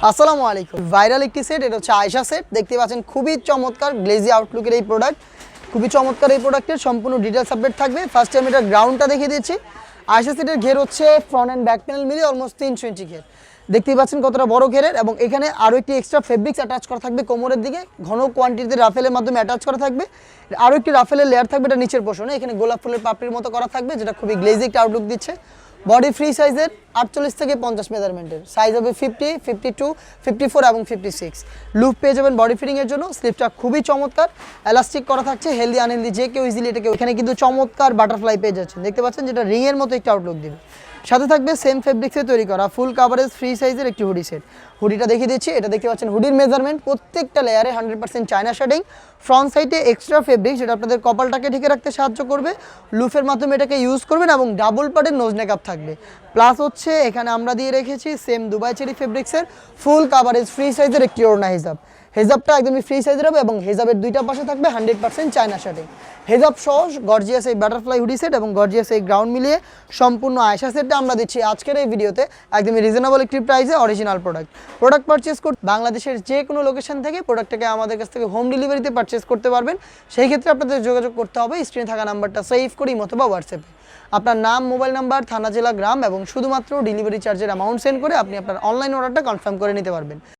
আসসালামু আলাইকুম। ভাইরাল একটি সেট, এটা হচ্ছে আয়েশা সেট। দেখতে পাচ্ছেন খুবই চমৎকার গ্লেজি আউটলুকের এই প্রোডাক্ট, খুবই চমৎকার এই প্রোডাক্টের সম্পূর্ণ ডিটেলস আপডেট থাকবে। ফার্স্ট টাইম এটা গ্রাউন্ডটা দেখিয়ে দিচ্ছি। আয়েশা সেটের ঘের হচ্ছে ফ্রন্ট অ্যান্ড ব্যাক প্যানেল মিলিয়ে অলমোস্ট 300 ইঞ্চি ঘের। দেখতেই পাচ্ছেন কতটা বড় ঘেরের, এবং এখানে আরও একটি এক্সট্রা ফেব্রিক্স অ্যাটাচ করা থাকবে কোমরের দিকে, ঘন কোয়ান্টিটিতে রাফেলের মাধ্যমে অ্যাটাচ করা থাকবে। আরও একটি রাফেলের লেয়ার থাকবে এটা নিচের পোর্শনে, এখানে গোলাপ ফুলের পাপড়ির মতো করা থাকবে, যেটা খুবই গ্লেজি একটা আউটলুক দিচ্ছে। বডি ফ্রি সাইজের 48 থেকে 50 মেজারমেন্টের, সাইজ হবে 50, 52, 54 এবং 56। লুপ পেয়ে যাবেন বডি ফিটিংয়ের জন্য। স্লিপটা খুবই চমৎকার, এলাস্টিক করা থাকছে, হেলদি আনহেলদি যে কেউ ইজিলি এটাকে। এখানে কিন্তু চমৎকার বাটারফ্লাই পেয়ে যাচ্ছেন, দেখতে পাচ্ছেন, যেটা রিংয়ের মতো একটা আউটলুক দেবে। সাথে থাকবে সেম ফেব্রিক্সে তৈরি করা ফুল কাভারেজ ফ্রি সাইজের একটি হুডি সেট। হুডিটা দেখিয়ে দিচ্ছি, এটা দেখতে পাচ্ছেন হুডির মেজারমেন্ট প্রত্যেকটা লেয়ারে 100% চায়না শেডিং। ফ্রন্ট সাইডে এক্সট্রা ফেব্রিক, যেটা আপনাদের কপালটাকে ঢেকে রাখতে সাহায্য করবে। লুফের মাধ্যমে এটাকে ইউজ করবেন, এবং ডাবল পার্টের নোজ নেকআপ থাকবে। প্লাস হচ্ছে এখানে আমরা দিয়ে রেখেছি সেম দুবাই চেরি ফেব্রিক্সের ফুল কাভারেজ ফ্রি সাইজের একটি ওড়না হিজাব। হেজাবটা একদমই ফ্রি সাইজের হবে, এবং হেজাবের দুইটা পাশে থাকবে 100% চায়না শেডিং। হেজাব সহ গর্জিয়াস এই বাটারফ্লাই হুডি সেট এবং গর্জিয়াস এই গ্রাউন্ড মিলিয়ে সম্পূর্ণ আয়েশা সেটটা আমরা দিচ্ছি আজকের এই ভিডিওতে একদমই রিজনেবল একটি প্রাইসে। অরিজিনাল প্রোডাক্ট পারচেস করতে বাংলাদেশের যে কোনো লোকেশন থেকে প্রোডাক্টটাকে আমাদের কাছ থেকে হোম ডেলিভারিতে পারচেস করতে পারবেন। সেই ক্ষেত্রে আপনাদের যোগাযোগ করতে হবে স্ক্রিনে থাকা নাম্বারটা সেভ করি অথবা হোয়াটসঅ্যাপে আপনার নাম, মোবাইল নাম্বার, থানা, জেলা, গ্রাম এবং শুধুমাত্র ডেলিভারি চার্জের অ্যামাউন্ট সেন্ড করে আপনি আপনার অনলাইন অর্ডারটা কনফার্ম করে নিতে পারবেন।